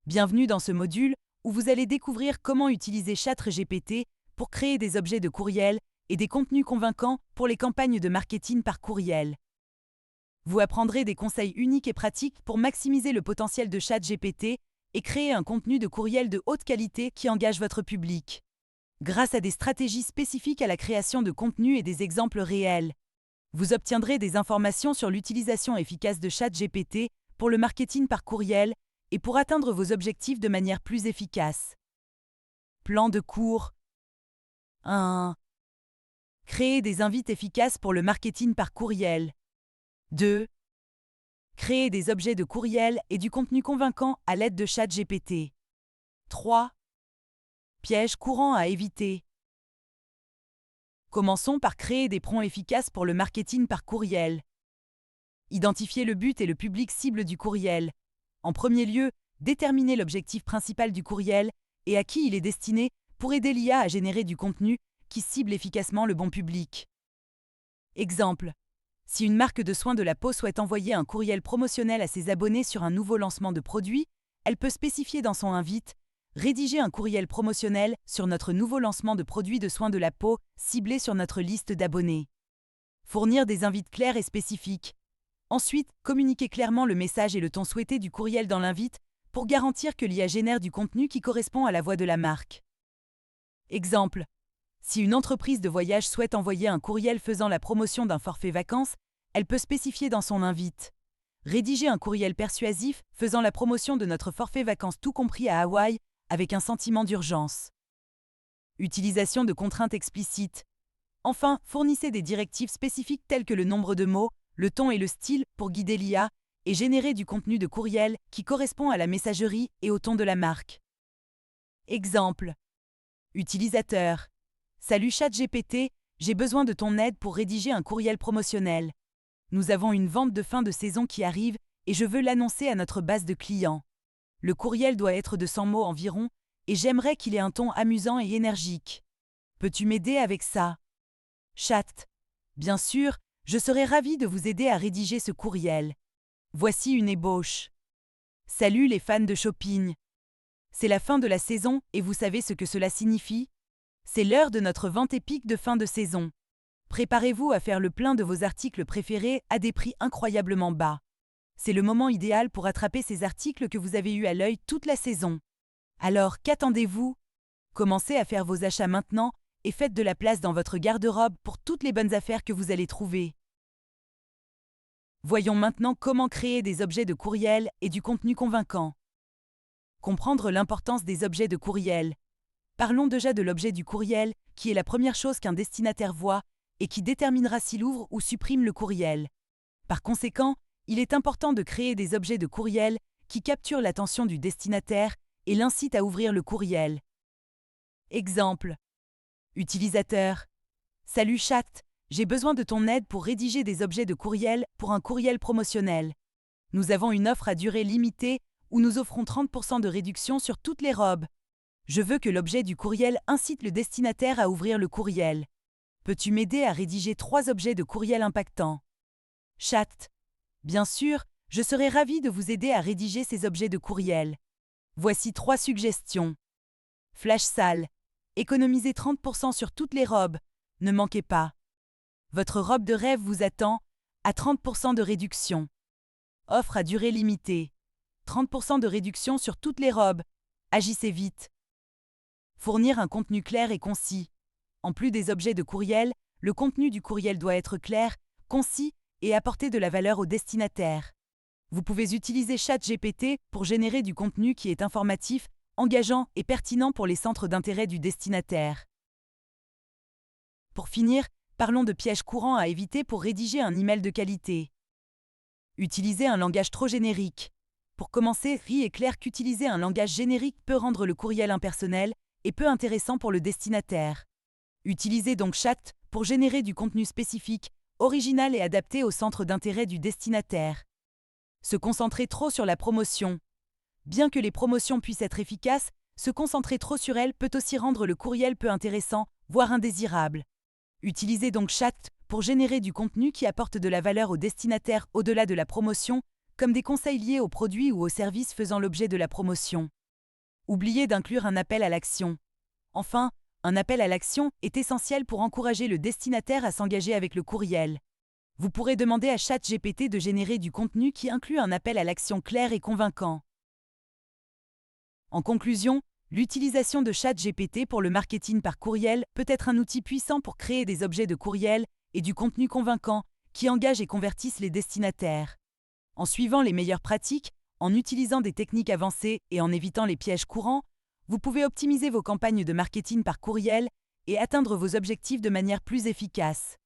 Bienvenue dans ce module où vous allez découvrir comment utiliser ChatGPT pour créer des objets de courriel et des contenus convaincants pour les campagnes de marketing par courriel. Vous apprendrez des conseils uniques et pratiques pour maximiser le potentiel de ChatGPT et créer un contenu de courriel de haute qualité qui engage votre public. Grâce à des stratégies spécifiques à la création de contenu et des exemples réels, vous obtiendrez des informations sur l'utilisation efficace de ChatGPT pour le marketing par courriel et pour atteindre vos objectifs de manière plus efficace. Plan de cours 1. Créer des invites efficaces pour le marketing par courriel. 2. Créer des objets de courriel et du contenu convaincant à l'aide de ChatGPT. 3. Pièges courants à éviter. Commençons par créer des prompts efficaces pour le marketing par courriel. Identifiez le but et le public cible du courriel. En premier lieu, déterminez l'objectif principal du courriel et à qui il est destiné pour aider l'IA à générer du contenu qui cible efficacement le bon public. Exemple. Si une marque de soins de la peau souhaite envoyer un courriel promotionnel à ses abonnés sur un nouveau lancement de produit, elle peut spécifier dans son invite « Rédiger un courriel promotionnel sur notre nouveau lancement de produits de soins de la peau ciblé sur notre liste d'abonnés ». Fournir des invites clairs et spécifiques. Ensuite, communiquer clairement le message et le ton souhaité du courriel dans l'invite pour garantir que l'IA génère du contenu qui correspond à la voix de la marque. Exemple. Si une entreprise de voyage souhaite envoyer un courriel faisant la promotion d'un forfait vacances, elle peut spécifier dans son invite « Rédiger un courriel persuasif faisant la promotion de notre forfait vacances tout compris à Hawaï avec un sentiment d'urgence ». Utilisation de contraintes explicites. Enfin, fournissez des directives spécifiques telles que le nombre de mots, le ton et le style pour guider l'IA et générer du contenu de courriel qui correspond à la messagerie et au ton de la marque. Exemple. Utilisateur. Salut ChatGPT, j'ai besoin de ton aide pour rédiger un courriel promotionnel. Nous avons une vente de fin de saison qui arrive et je veux l'annoncer à notre base de clients. Le courriel doit être de 100 mots environ et j'aimerais qu'il ait un ton amusant et énergique. Peux-tu m'aider avec ça? Chat. Bien sûr, je serais ravi de vous aider à rédiger ce courriel. Voici une ébauche. Salut les fans de shopping. C'est la fin de la saison et vous savez ce que cela signifie? C'est l'heure de notre vente épique de fin de saison. Préparez-vous à faire le plein de vos articles préférés à des prix incroyablement bas. C'est le moment idéal pour attraper ces articles que vous avez eus à l'œil toute la saison. Alors, qu'attendez-vous? Commencez à faire vos achats maintenant et faites de la place dans votre garde-robe pour toutes les bonnes affaires que vous allez trouver. Voyons maintenant comment créer des objets de courriel et du contenu convaincant. Comprendre l'importance des objets de courriel. Parlons déjà de l'objet du courriel, qui est la première chose qu'un destinataire voit et qui déterminera s'il ouvre ou supprime le courriel. Par conséquent, il est important de créer des objets de courriel qui capturent l'attention du destinataire et l'incitent à ouvrir le courriel. Exemple. Utilisateur. Salut chat, j'ai besoin de ton aide pour rédiger des objets de courriel pour un courriel promotionnel. Nous avons une offre à durée limitée où nous offrons 30% de réduction sur toutes les robes. Je veux que l'objet du courriel incite le destinataire à ouvrir le courriel. Peux-tu m'aider à rédiger 3 objets de courriel impactants? Chat. Bien sûr, je serais ravi de vous aider à rédiger ces objets de courriel. Voici 3 suggestions. Flash sale. Économisez 30% sur toutes les robes. Ne manquez pas. Votre robe de rêve vous attend à 30% de réduction. Offre à durée limitée. 30% de réduction sur toutes les robes. Agissez vite. Fournir un contenu clair et concis. En plus des objets de courriel, le contenu du courriel doit être clair, concis et apporter de la valeur au destinataire. Vous pouvez utiliser ChatGPT pour générer du contenu qui est informatif, engageant et pertinent pour les centres d'intérêt du destinataire. Pour finir, parlons de pièges courants à éviter pour rédiger un email de qualité. Utilisez un langage trop générique. Pour commencer, il est clair qu'utiliser un langage générique peut rendre le courriel impersonnel et peu intéressant pour le destinataire. Utilisez donc Chat pour générer du contenu spécifique, original et adapté au centre d'intérêt du destinataire. Se concentrer trop sur la promotion. Bien que les promotions puissent être efficaces, se concentrer trop sur elles peut aussi rendre le courriel peu intéressant, voire indésirable. Utilisez donc Chat pour générer du contenu qui apporte de la valeur au destinataire au-delà de la promotion, comme des conseils liés aux produits ou aux services faisant l'objet de la promotion. Oubliez d'inclure un appel à l'action. Enfin, un appel à l'action est essentiel pour encourager le destinataire à s'engager avec le courriel. Vous pourrez demander à ChatGPT de générer du contenu qui inclut un appel à l'action clair et convaincant. En conclusion, l'utilisation de ChatGPT pour le marketing par courriel peut être un outil puissant pour créer des objets de courriel et du contenu convaincant qui engagent et convertissent les destinataires. En suivant les meilleures pratiques, en utilisant des techniques avancées et en évitant les pièges courants, vous pouvez optimiser vos campagnes de marketing par courriel et atteindre vos objectifs de manière plus efficace.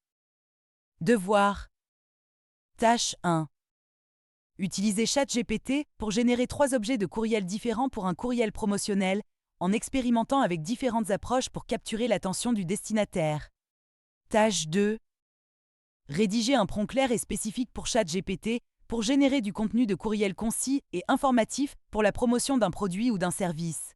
Devoir. Tâche 1. Utilisez ChatGPT pour générer 3 objets de courriel différents pour un courriel promotionnel en expérimentant avec différentes approches pour capturer l'attention du destinataire. Tâche 2. Rédigez un prompt clair et spécifique pour ChatGPT pour générer du contenu de courriel concis et informatif pour la promotion d'un produit ou d'un service.